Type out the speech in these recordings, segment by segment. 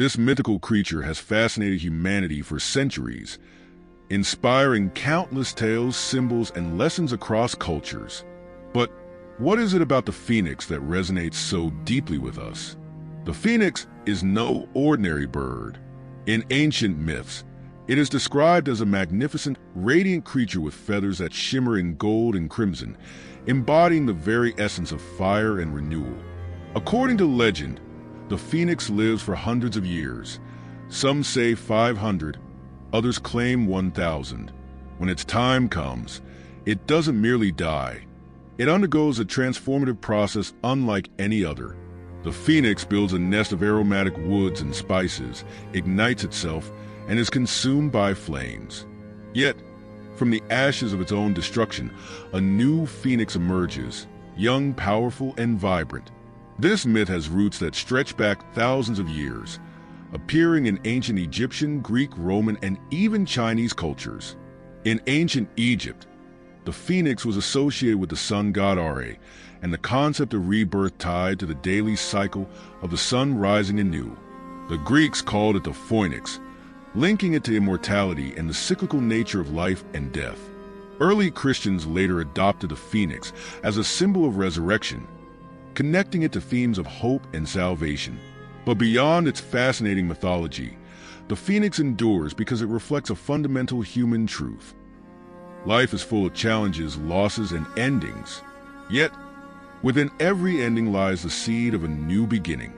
This mythical creature has fascinated humanity for centuries, inspiring countless tales, symbols, and lessons across cultures. But what is it about the phoenix that resonates so deeply with us? The phoenix is no ordinary bird. In ancient myths, it is described as a magnificent, radiant creature with feathers that shimmer in gold and crimson, embodying the very essence of fire and renewal. According to legend, the phoenix lives for hundreds of years. Some say 500, others claim 1,000. When its time comes, it doesn't merely die. It undergoes a transformative process unlike any other. The phoenix builds a nest of aromatic woods and spices, ignites itself, and is consumed by flames. Yet, from the ashes of its own destruction, a new phoenix emerges, young, powerful, and vibrant. This myth has roots that stretch back thousands of years, appearing in ancient Egyptian, Greek, Roman, and even Chinese cultures. In ancient Egypt, the phoenix was associated with the sun god Ra, and the concept of rebirth tied to the daily cycle of the sun rising anew. The Greeks called it the phoinix, linking it to immortality and the cyclical nature of life and death. Early Christians later adopted the phoenix as a symbol of resurrection, connecting it to themes of hope and salvation. But beyond its fascinating mythology, the phoenix endures because it reflects a fundamental human truth. Life is full of challenges, losses, and endings. Yet, within every ending lies the seed of a new beginning.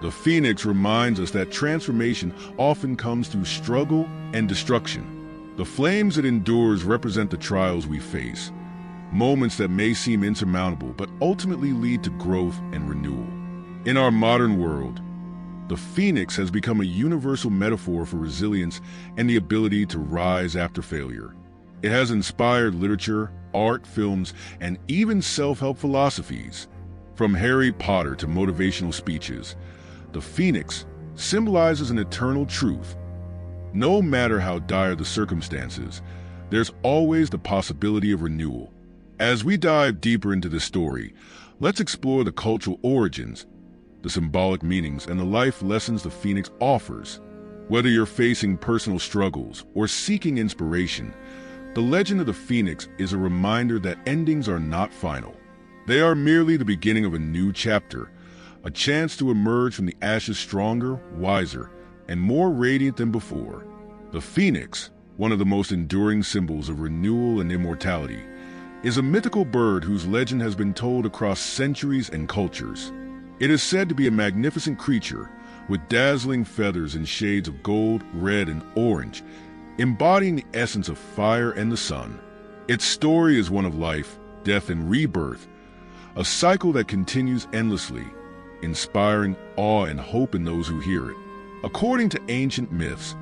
The phoenix reminds us that transformation often comes through struggle and destruction. The flames it endures represent the trials we face, moments that may seem insurmountable but ultimately lead to growth and renewal. In our modern world, the phoenix has become a universal metaphor for resilience and the ability to rise after failure. It has inspired literature, art, films, and even self-help philosophies. From Harry Potter to motivational speeches, the phoenix symbolizes an eternal truth. No matter how dire the circumstances, there's always the possibility of renewal. As we dive deeper into this story, let's explore the cultural origins, the symbolic meanings, and the life lessons the phoenix offers. Whether you're facing personal struggles or seeking inspiration, the legend of the phoenix is a reminder that endings are not final. They are merely the beginning of a new chapter, a chance to emerge from the ashes stronger, wiser, and more radiant than before. The phoenix, one of the most enduring symbols of renewal and immortality, is a mythical bird whose legend has been told across centuries and cultures. It is said to be a magnificent creature with dazzling feathers in shades of gold, red, and orange, embodying the essence of fire and the sun. Its story is one of life, death, and rebirth, a cycle that continues endlessly, inspiring awe and hope in those who hear it. According to ancient myths,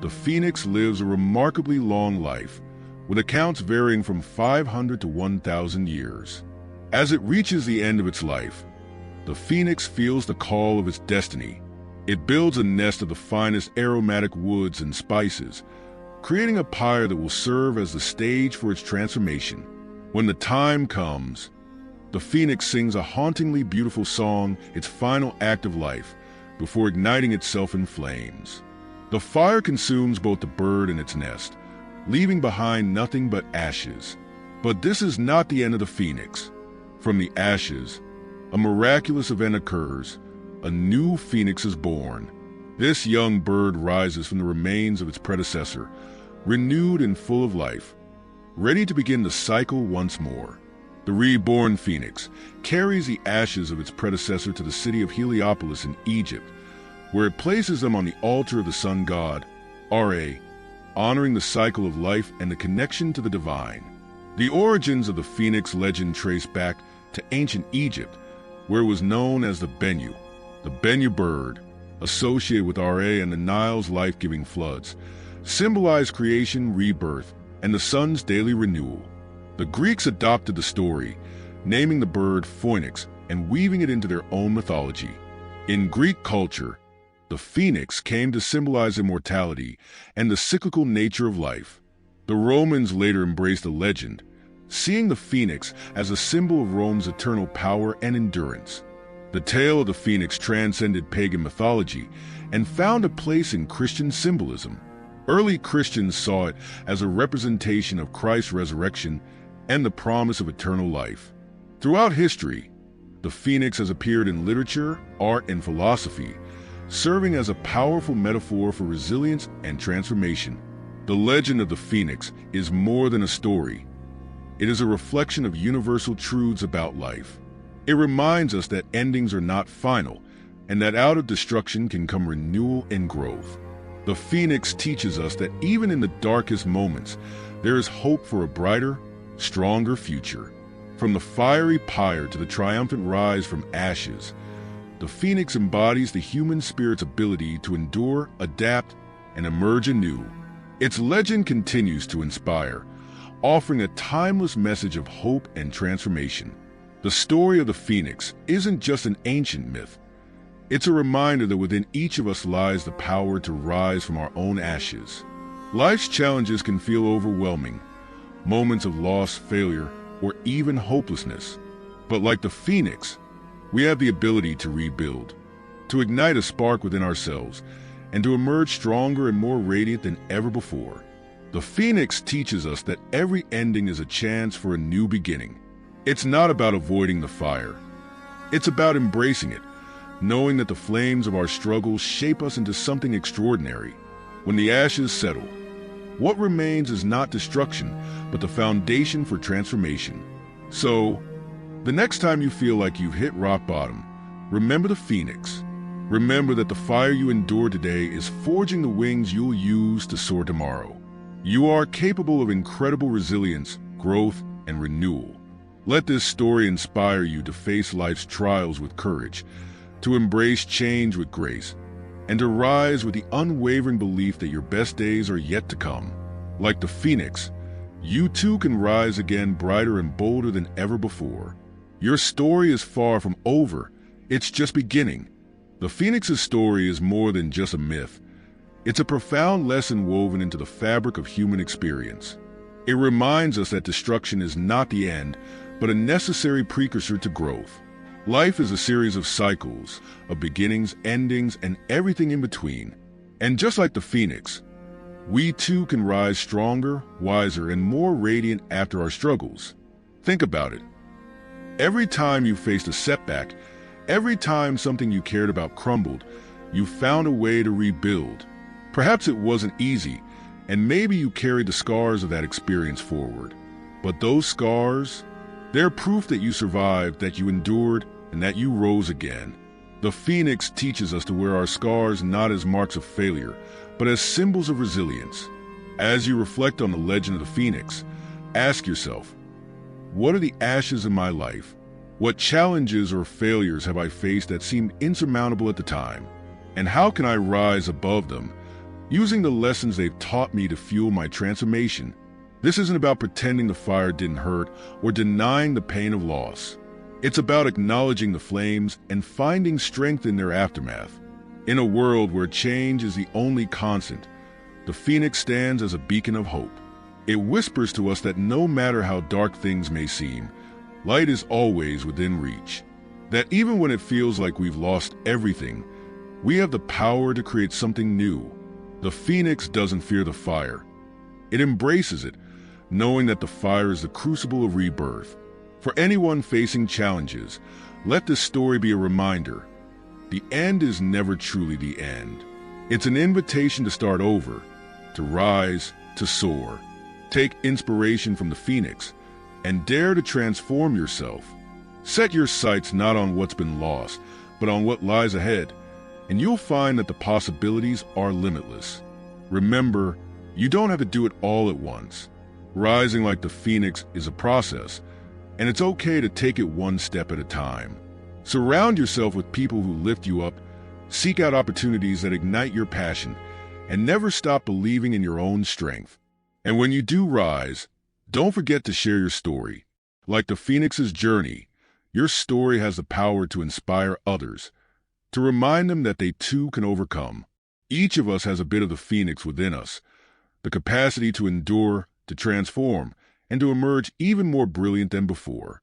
the phoenix lives a remarkably long life, with accounts varying from 500 to 1,000 years. As it reaches the end of its life, the phoenix feels the call of its destiny. It builds a nest of the finest aromatic woods and spices, creating a pyre that will serve as the stage for its transformation. When the time comes, the phoenix sings a hauntingly beautiful song, its final act of life, before igniting itself in flames. The fire consumes both the bird and its nest, leaving behind nothing but ashes. But this is not the end of the phoenix. From the ashes, a miraculous event occurs. A new phoenix is born. This young bird rises from the remains of its predecessor, renewed and full of life, ready to begin the cycle once more. The reborn phoenix carries the ashes of its predecessor to the city of Heliopolis in Egypt, where it places them on the altar of the sun god, Ra, honoring the cycle of life and the connection to the divine. The origins of the phoenix legend trace back to ancient Egypt, where it was known as the Bennu bird, associated with Ra and the Nile's life-giving floods, symbolized creation, rebirth, and the sun's daily renewal. The Greeks adopted the story, naming the bird phoinix and weaving it into their own mythology. In Greek culture, the phoenix came to symbolize immortality and the cyclical nature of life. The Romans later embraced the legend, seeing the phoenix as a symbol of Rome's eternal power and endurance. The tale of the phoenix transcended pagan mythology and found a place in Christian symbolism. Early Christians saw it as a representation of Christ's resurrection and the promise of eternal life. Throughout history, the phoenix has appeared in literature, art, and philosophy, serving as a powerful metaphor for resilience and transformation. The legend of the phoenix is more than a story. It is a reflection of universal truths about life. It reminds us that endings are not final, and that out of destruction can come renewal and growth. The phoenix teaches us that even in the darkest moments, there is hope for a brighter, stronger future. From the fiery pyre to the triumphant rise from ashes, the phoenix embodies the human spirit's ability to endure, adapt, and emerge anew. Its legend continues to inspire, offering a timeless message of hope and transformation. The story of the phoenix isn't just an ancient myth. It's a reminder that within each of us lies the power to rise from our own ashes. Life's challenges can feel overwhelming, moments of loss, failure, or even hopelessness. But like the phoenix, we have the ability to rebuild, to ignite a spark within ourselves, and to emerge stronger and more radiant than ever before. The phoenix teaches us that every ending is a chance for a new beginning. It's not about avoiding the fire. It's about embracing it, knowing that the flames of our struggles shape us into something extraordinary. When the ashes settle, what remains is not destruction, but the foundation for transformation. So, the next time you feel like you've hit rock bottom, remember the phoenix. Remember that the fire you endure today is forging the wings you'll use to soar tomorrow. You are capable of incredible resilience, growth, and renewal. Let this story inspire you to face life's trials with courage, to embrace change with grace, and to rise with the unwavering belief that your best days are yet to come. Like the phoenix, you too can rise again brighter and bolder than ever before. Your story is far from over, it's just beginning. The phoenix's story is more than just a myth. It's a profound lesson woven into the fabric of human experience. It reminds us that destruction is not the end, but a necessary precursor to growth. Life is a series of cycles, of beginnings, endings, and everything in between. And just like the phoenix, we too can rise stronger, wiser, and more radiant after our struggles. Think about it. Every time you faced a setback, every time something you cared about crumbled, you found a way to rebuild. Perhaps it wasn't easy, and maybe you carried the scars of that experience forward. But those scars, they're proof that you survived, that you endured, and that you rose again. The phoenix teaches us to wear our scars not as marks of failure, but as symbols of resilience. As you reflect on the legend of the phoenix, ask yourself, what are the ashes in my life? What challenges or failures have I faced that seemed insurmountable at the time? And how can I rise above them, using the lessons they've taught me to fuel my transformation? This isn't about pretending the fire didn't hurt or denying the pain of loss. It's about acknowledging the flames and finding strength in their aftermath. In a world where change is the only constant, the phoenix stands as a beacon of hope. It whispers to us that no matter how dark things may seem, light is always within reach. That even when it feels like we've lost everything, we have the power to create something new. The phoenix doesn't fear the fire. It embraces it, knowing that the fire is the crucible of rebirth. For anyone facing challenges, let this story be a reminder. The end is never truly the end. It's an invitation to start over, to rise, to soar. Take inspiration from the phoenix and dare to transform yourself. Set your sights not on what's been lost, but on what lies ahead, and you'll find that the possibilities are limitless. Remember, you don't have to do it all at once. Rising like the phoenix is a process, and it's okay to take it one step at a time. Surround yourself with people who lift you up, seek out opportunities that ignite your passion, and never stop believing in your own strength. And when you do rise, don't forget to share your story. Like the phoenix's journey, your story has the power to inspire others, to remind them that they too can overcome. Each of us has a bit of the phoenix within us, the capacity to endure, to transform, and to emerge even more brilliant than before.